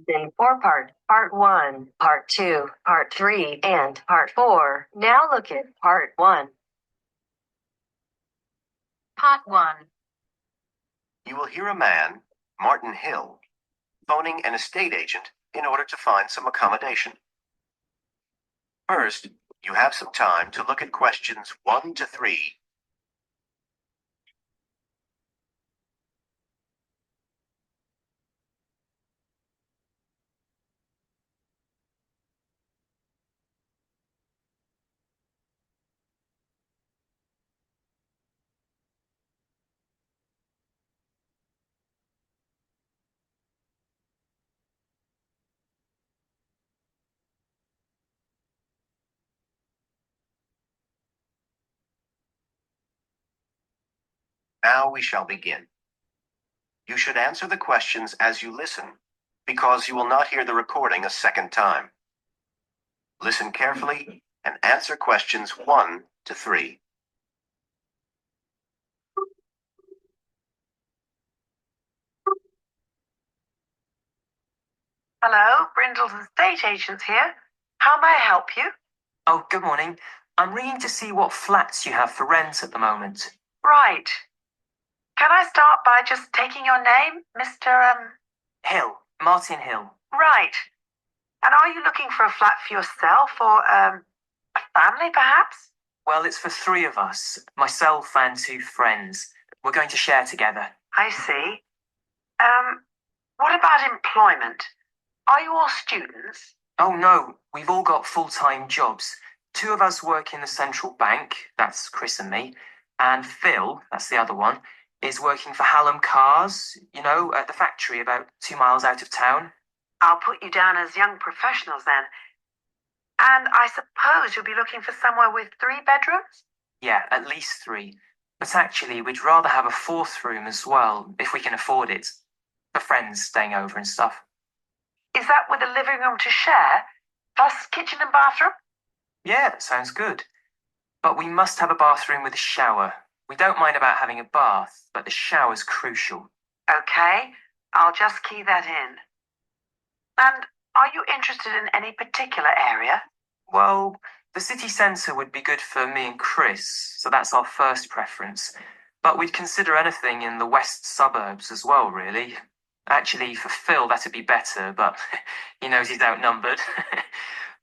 in four-part, part 1, part 2, part 3, and part 4. Now look at part 1. Part 1. You will hear a man, Martin Hill, phoning an estate agent in order to find some accommodation. First, you have some time to look at questions 1 to 3. Now we shall begin. You should answer the questions as you listen, because you will not hear the recording a second time. Listen carefully and answer questions 1 to 3. Hello, Brindle's estate agents here. How may I help you? Oh, good morning. I'm ringing to see what flats you have for rent at the moment. Right. Can I start by just taking your name, Mr. Hill. Martin Hill. Right. And are you looking for a flat for yourself or, a family, perhaps? Well, it's for 3 of us. Myself and 2 friends. We're going to share together. I see. What about employment? Are you all students? Oh, no. We've all got full-time jobs. 2 of us work in the central bank. That's Chris and me. And Phil, that's the other one, is working for Hallam Cars, at the factory about 2 miles out of town. I'll put you down as young professionals then. And I suppose you'll be looking for somewhere with 3 bedrooms? Yeah, at least 3. But actually, we'd rather have a 4th room as well, if we can afford it. For friends staying over and stuff. Is that with a living room to share, plus kitchen and bathroom? Yeah, that sounds good. But we must have a bathroom with a shower. We don't mind about having a bath, but the shower's crucial. Okay, I'll just key that in. And are you interested in any particular area? Well, the city centre would be good for me and Chris, so that's our first preference. But we'd consider anything in the west suburbs as well, really. Actually, for Phil, that'd be better, but he knows he's outnumbered.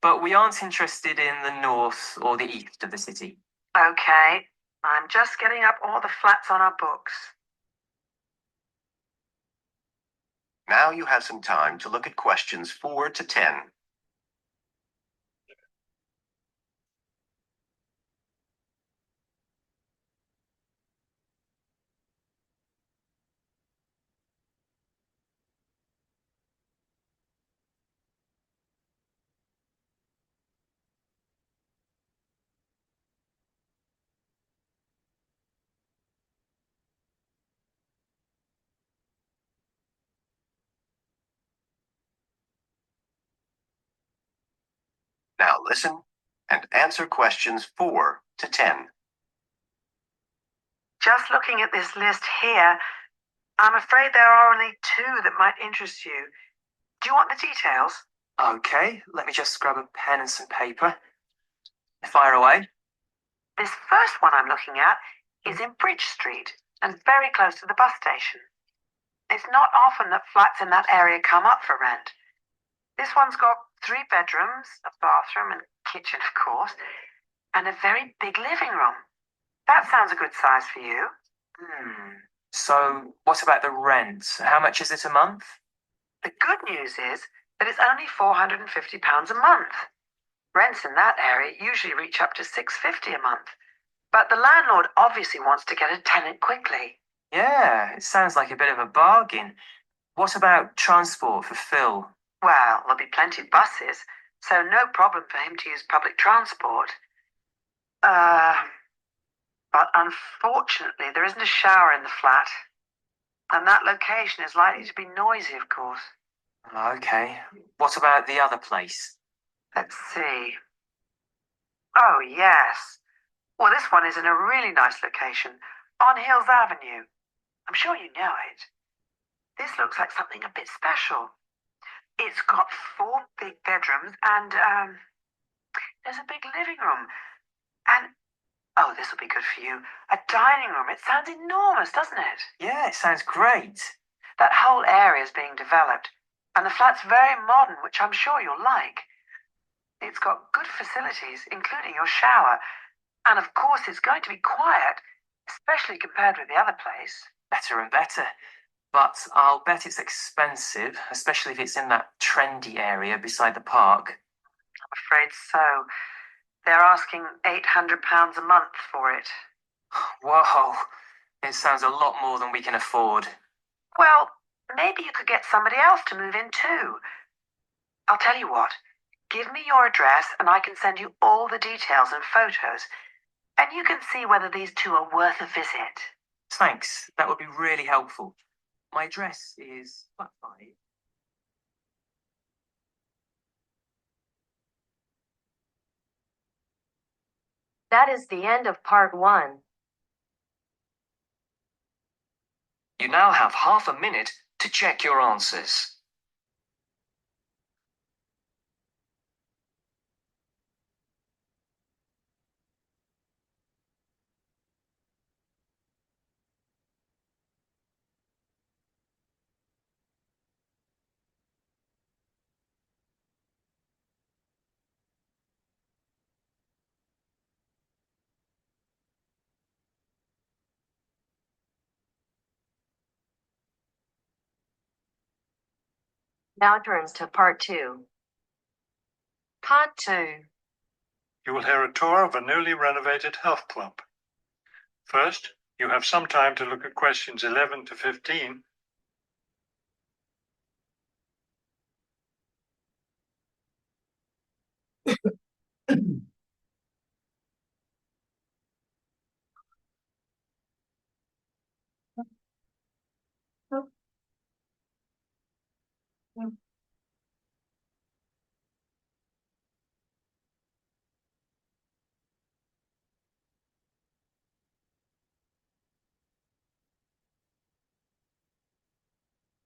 But we aren't interested in the north or the east of the city. Okay, I'm just getting up all the flats on our books. Now you have some time to look at questions 4 to 10. Now listen and answer questions 4 to 10. Just looking at this list here, I'm afraid there are only 2 that might interest you. Do you want the details? Okay, let me just grab a pen and some paper. Fire away. This first one I'm looking at is in Bridge Street and very close to the bus station. It's not often that flats in that area come up for rent. This one's got 3 bedrooms, a bathroom and kitchen, of course, and a very big living room. That sounds a good size for you. So, what about the rent? How much is it a month? The good news is that it's only £450 a month. Rents in that area usually reach up to £650 a month. But the landlord obviously wants to get a tenant quickly. Yeah, it sounds like a bit of a bargain. What about transport for Phil? Well, there'll be plenty of buses, so no problem for him to use public transport. But unfortunately, there isn't a shower in the flat. And that location is likely to be noisy, of course. Okay. What about the other place? Let's see. Oh, yes. Well, this one is in a really nice location, on Hills Avenue. I'm sure you know it. This looks like something a bit special. It's got 4 big bedrooms and, there's a big living room. And, oh, this will be good for you, a dining room. It sounds enormous, doesn't it? Yeah, it sounds great. That whole area is being developed, and the flat's very modern, which I'm sure you'll like. It's got good facilities, including your shower, and of course it's going to be quiet, especially compared with the other place. Better and better. But I'll bet it's expensive, especially if it's in that trendy area beside the park. I'm afraid so. They're asking £800 a month for it. Whoa, it sounds a lot more than we can afford. Well, maybe you could get somebody else to move in too. I'll tell you what, give me your address and I can send you all the details and photos, and you can see whether these two are worth a visit. Thanks, that would be really helpful. My address is flat 5. That is the end of part 1. You now have half a minute to check your answers. Now turns to part 2. Part 2. You will hear a tour of a newly renovated health club. First, you have some time to look at questions 11 to 15.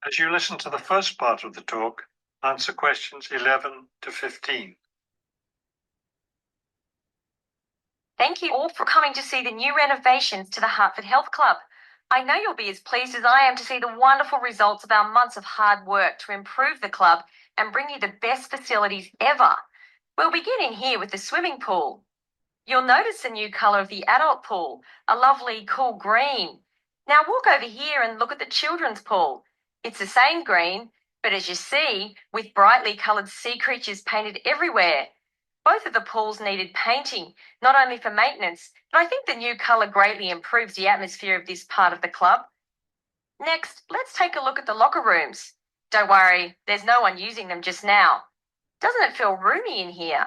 As you listen to the first part of the talk, answer questions 11 to 15. Thank you all for coming to see the new renovations to the Hartford Health Club. I know you'll be as pleased as I am to see the wonderful results of our months of hard work to improve the club and bring you the best facilities ever. We'll begin in here with the swimming pool. You'll notice the new colour of the adult pool, a lovely cool green. Now walk over here and look at the children's pool. It's the same green, but as you see, with brightly coloured sea creatures painted everywhere. Both of the pools needed painting, not only for maintenance, but I think the new colour greatly improves the atmosphere of this part of the club. Next, let's take a look at the locker rooms. Don't worry, there's no one using them just now. Doesn't it feel roomy in here?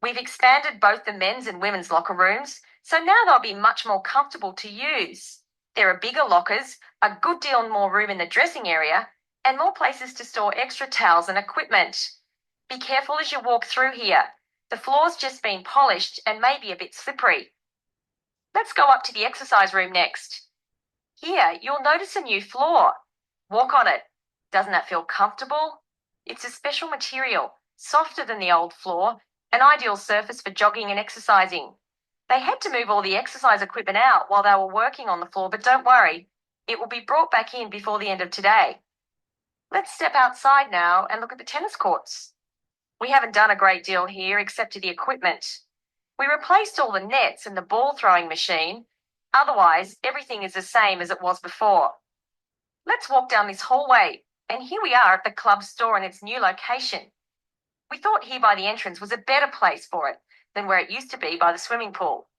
We've expanded both the men's and women's locker rooms, so now they'll be much more comfortable to use. There are bigger lockers, a good deal more room in the dressing area, and more places to store extra towels and equipment. Be careful as you walk through here. The floor's just been polished and may be a bit slippery. Let's go up to the exercise room next. Here, you'll notice a new floor. Walk on it. Doesn't that feel comfortable? It's a special material, softer than the old floor, an ideal surface for jogging and exercising. They had to move all the exercise equipment out while they were working on the floor, but don't worry, it will be brought back in before the end of today. Let's step outside now and look at the tennis courts. We haven't done a great deal here except to the equipment. We replaced all the nets and the ball throwing machine. Otherwise, everything is the same as it was before. Let's walk down this hallway, and here we are at the club store in its new location. We thought here by the entrance was a better place for it than where it used to be by the swimming pool,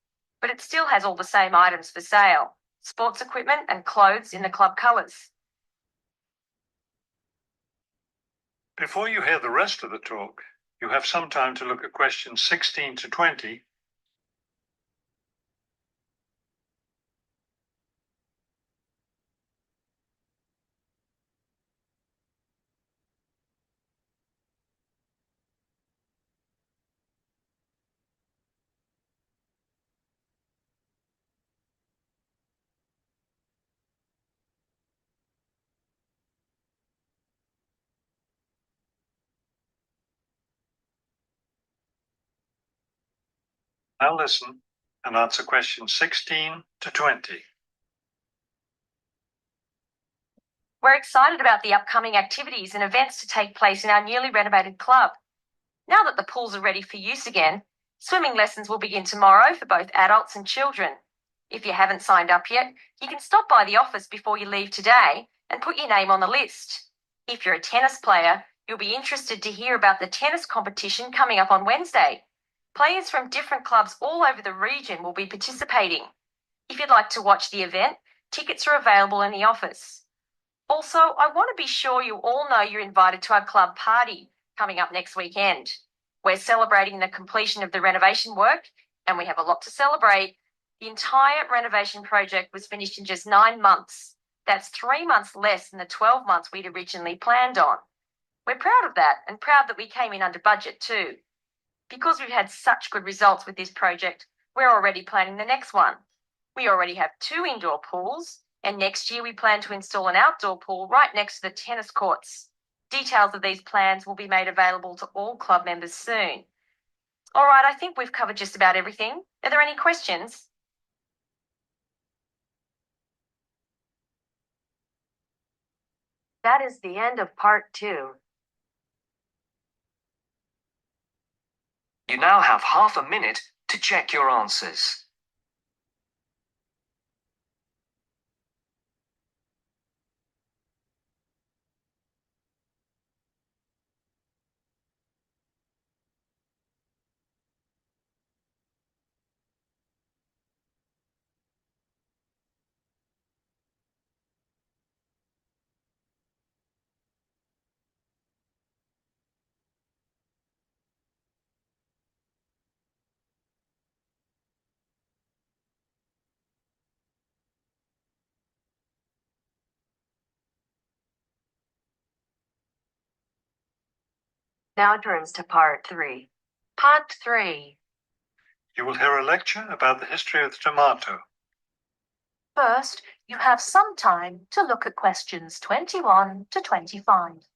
but it still has all the same items for sale, sports equipment and clothes in the club colours. Before you hear the rest of the talk, you have some time to look at questions 16 to 20. Now listen and answer questions 16 to 20. We're excited about the upcoming activities and events to take place in our newly renovated club. Now that the pools are ready for use again, swimming lessons will begin tomorrow for both adults and children. If you haven't signed up yet, you can stop by the office before you leave today and put your name on the list. If you're a tennis player, you'll be interested to hear about the tennis competition coming up on Wednesday. Players from different clubs all over the region will be participating. If you'd like to watch the event, tickets are available in the office. Also, I want to be sure you all know you're invited to our club party coming up next weekend. We're celebrating the completion of the renovation work, and we have a lot to celebrate. The entire renovation project was finished in just 9 months. That's 3 months less than the 12 months we'd originally planned on. We're proud of that and proud that we came in under budget too. Because we've had such good results with this project, we're already planning the next one. We already have 2 indoor pools, and next year we plan to install an outdoor pool right next to the tennis courts. Details of these plans will be made available to all club members soon. All right, I think we've covered just about everything. Are there any questions? That is the end of part 2. You now have half a minute to check your answers. Now turns to part 3. Part 3. You will hear a lecture about the history of the tomato. First, you have some time to look at questions 21 to 25.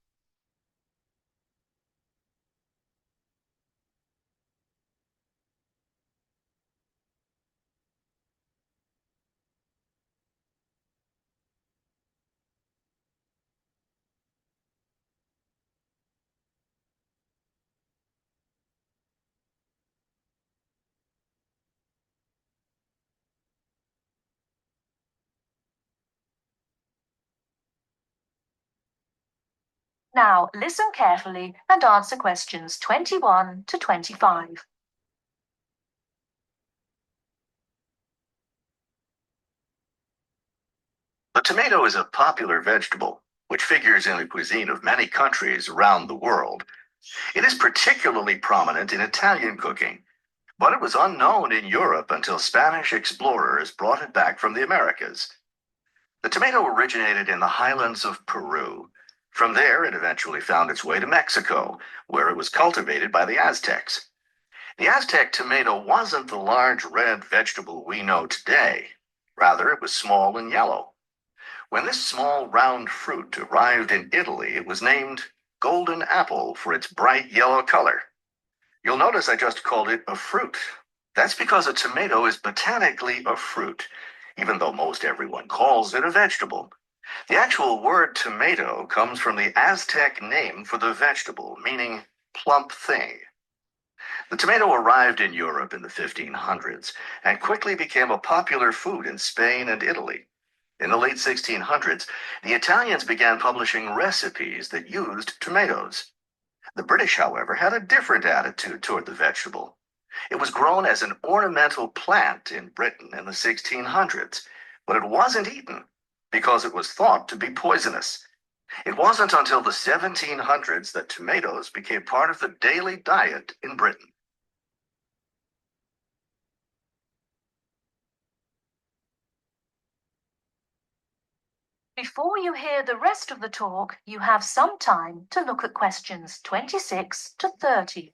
Now, listen carefully and answer questions 21 to 25. The tomato is a popular vegetable, which figures in the cuisine of many countries around the world. It is particularly prominent in Italian cooking, but it was unknown in Europe until Spanish explorers brought it back from the Americas. The tomato originated in the highlands of Peru. From there, it eventually found its way to Mexico, where it was cultivated by the Aztecs. The Aztec tomato wasn't the large red vegetable we know today. Rather, it was small and yellow. When this small round fruit arrived in Italy, it was named golden apple for its bright yellow color. You'll notice I just called it a fruit. That's because a tomato is botanically a fruit, even though most everyone calls it a vegetable. The actual word tomato comes from the Aztec name for the vegetable, meaning plump thing. The tomato arrived in Europe in the 1500s and quickly became a popular food in Spain and Italy. In the late 1600s, the Italians began publishing recipes that used tomatoes. The British, however, had a different attitude toward the vegetable. It was grown as an ornamental plant in Britain in the 1600s, but it wasn't eaten because it was thought to be poisonous. It wasn't until the 1700s that tomatoes became part of the daily diet in Britain. Before you hear the rest of the talk, you have some time to look at questions 26 to 30.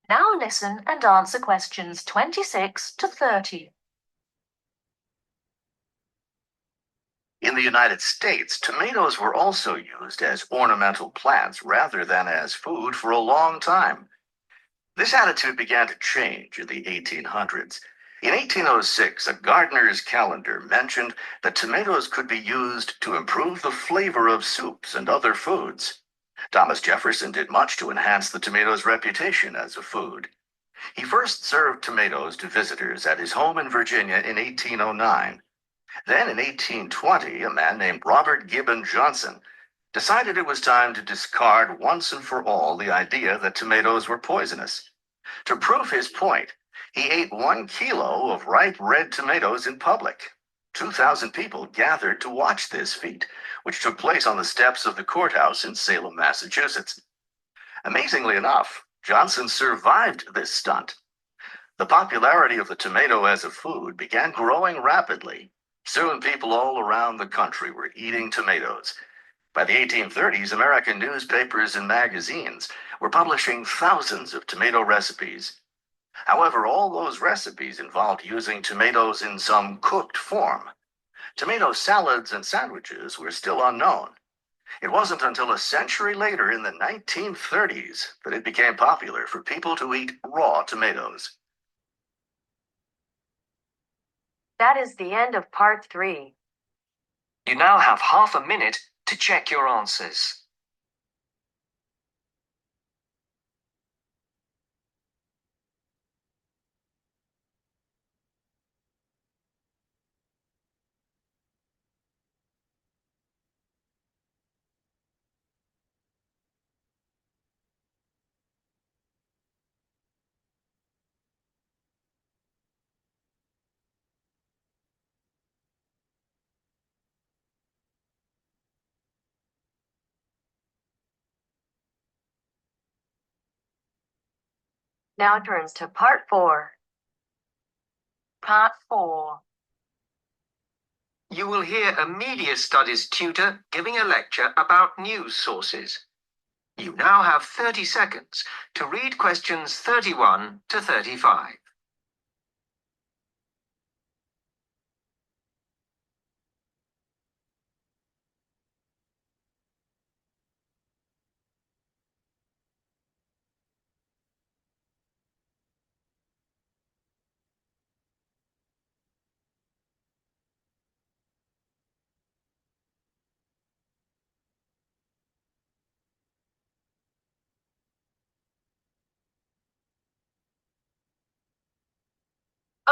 Now listen and answer questions 26 to 30. In the United States, tomatoes were also used as ornamental plants rather than as food for a long time. This attitude began to change in the 1800s. In 1806, a gardener's calendar mentioned that tomatoes could be used to improve the flavor of soups and other foods. Thomas Jefferson did much to enhance the tomato's reputation as a food. He first served tomatoes to visitors at his home in Virginia in 1809. Then in 1820, a man named Robert Gibbon Johnson decided it was time to discard once and for all the idea that tomatoes were poisonous. To prove his point, he ate 1 kilo of ripe red tomatoes in public. 2,000 people gathered to watch this feat, which took place on the steps of the courthouse in Salem, Massachusetts. Amazingly enough, Johnson survived this stunt. The popularity of the tomato as a food began growing rapidly. Soon people all around the country were eating tomatoes. By the 1830s, American newspapers and magazines were publishing thousands of tomato recipes. However, all those recipes involved using tomatoes in some cooked form. Tomato salads and sandwiches were still unknown. It wasn't until a century later, in the 1930s, that it became popular for people to eat raw tomatoes. That is the end of part 3. You now have half a minute to check your answers. Now turns to part 4. Part 4. You will hear a media studies tutor giving a lecture about news sources. You now have 30 seconds to read questions 31 to 35.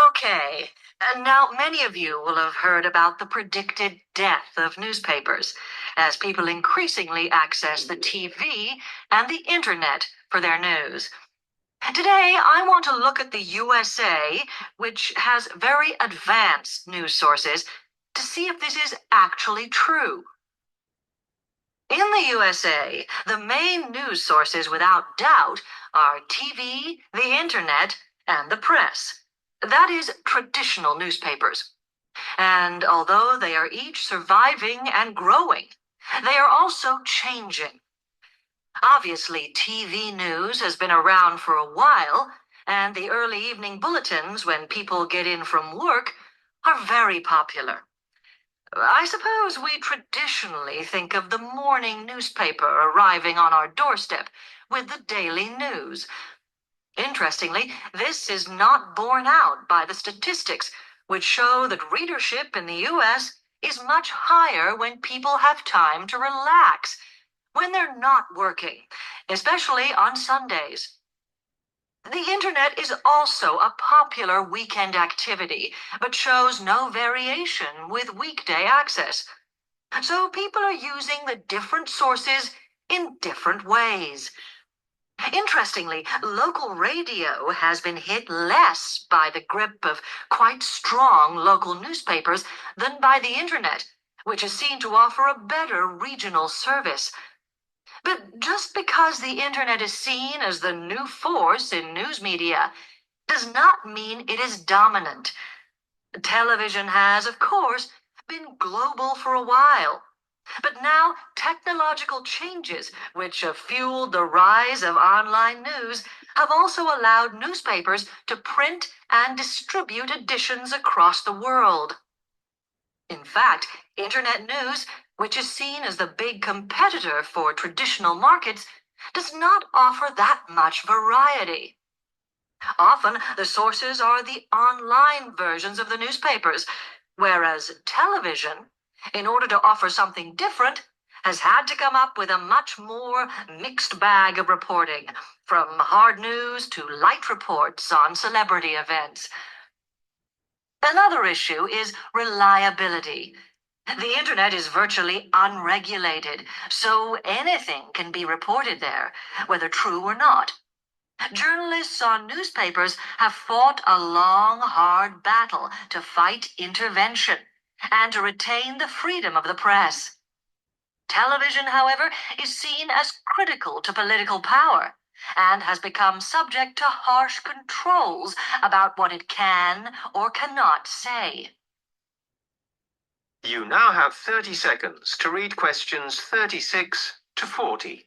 Okay, and now many of you will have heard about the predicted death of newspapers as people increasingly access the TV and the internet for their news. Today, I want to look at the USA, which has very advanced news sources, to see if this is actually true. In the USA, the main news sources without doubt are TV, the internet, and the press. That is, traditional newspapers. And although they are each surviving and growing, they are also changing. Obviously, TV news has been around for a while, and the early evening bulletins when people get in from work are very popular. I suppose we traditionally think of the morning newspaper arriving on our doorstep with the daily news. Interestingly, this is not borne out by the statistics, which show that readership in the U.S. is much higher when people have time to relax, when they're not working, especially on Sundays. The internet is also a popular weekend activity, but shows no variation with weekday access. So people are using the different sources in different ways. Interestingly, local radio has been hit less by the grip of quite strong local newspapers than by the internet, which is seen to offer a better regional service. But just because the internet is seen as the new force in news media does not mean it is dominant. Television has, of course, been global for a while, But now, technological changes, which have fueled the rise of online news, have also allowed newspapers to print and distribute editions across the world. In fact, Internet news, which is seen as the big competitor for traditional markets, does not offer that much variety. Often, the sources are the online versions of the newspapers, whereas television, in order to offer something different, has had to come up with a much more mixed bag of reporting, from hard news to light reports on celebrity events. Another issue is reliability. The internet is virtually unregulated, so anything can be reported there, whether true or not. Journalists on newspapers have fought a long, hard battle to fight intervention and to retain the freedom of the press. Television, however, is seen as critical to political power and has become subject to harsh controls about what it can or cannot say. You now have 30 seconds to read questions 36 to 40.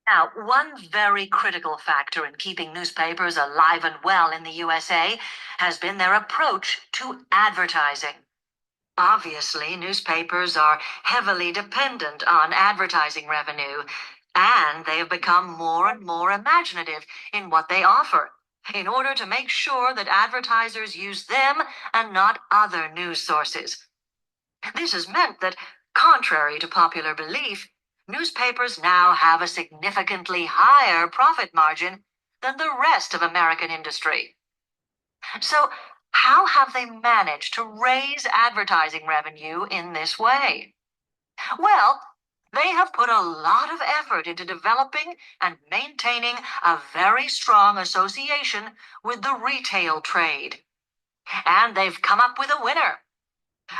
Now, one very critical factor in keeping newspapers alive and well in the USA has been their approach to advertising. Obviously, newspapers are heavily dependent on advertising revenue, and they have become more and more imaginative in what they offer in order to make sure that advertisers use them and not other news sources. This has meant that, contrary to popular belief, newspapers now have a significantly higher profit margin than the rest of American industry. So, how have they managed to raise advertising revenue in this way? Well, they have put a lot of effort into developing and maintaining a very strong association with the retail trade. And they've come up with a winner.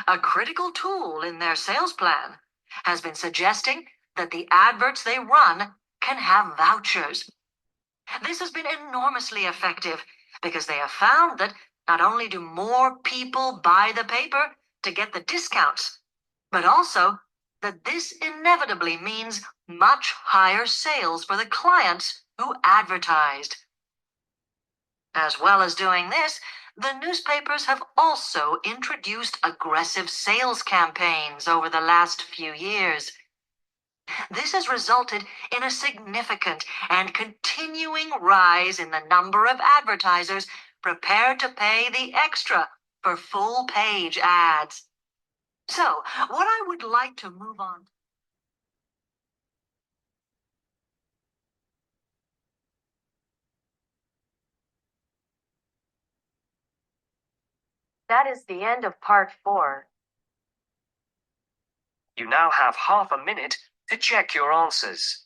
A critical tool in their sales plan has been suggesting that the adverts they run can have vouchers. This has been enormously effective because they have found that not only do more people buy the paper to get the discounts, but also that this inevitably means much higher sales for the clients who advertised. As well as doing this, the newspapers have also introduced aggressive sales campaigns over the last few years. This has resulted in a significant and continuing rise in the number of advertisers prepared to pay the extra for full-page ads. So, what I would like to move on. That is the end of part 4. You now have half a minute to check your answers.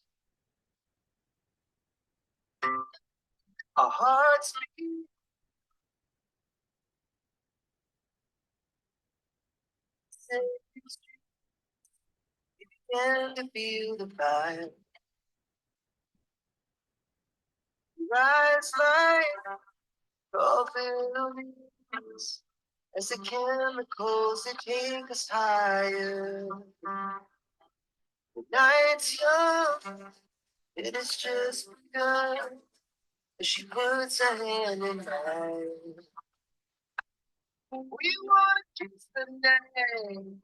Our hearts begin to feel the fire. Rise like coffee as the chemicals that take us higher. The night's young, it has just begun. As she puts her hand in mine. We want just the name.